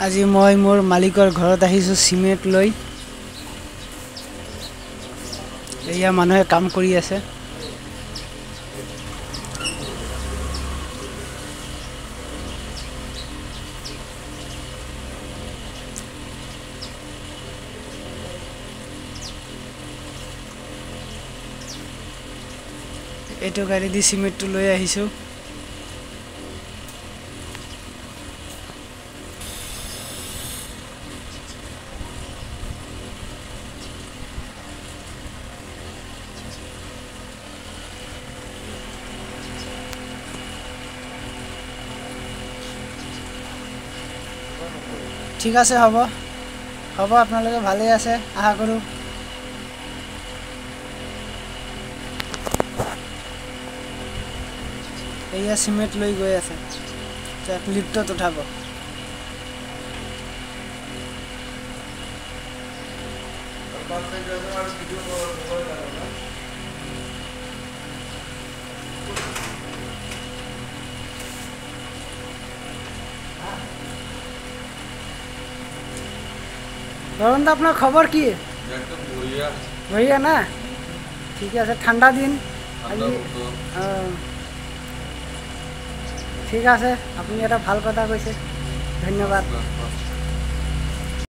আজি মই মোৰ মালিকৰ ঘৰত আহিছোঁ সিমেন্ট লৈ। এয়া মানুহে কাম কৰি আছে। এইটো গাড়ী দি সিমেন্টটো লৈ আহিছোঁ। ঠিক আছে, হ'ব আপোনালোকে ভালে আছে আশা কৰোঁ। এয়া সিমেন্ট লৈ গৈ আছে, লিফ্টত উঠাব। বৰুণ দা, আপনার খবর কি? বঢ়িয়া না? ঠিক আছে, ঠান্ডা দিন ঠিক আছে, আপনি এটা ভাল কথা কৈছে, ধন্যবাদ।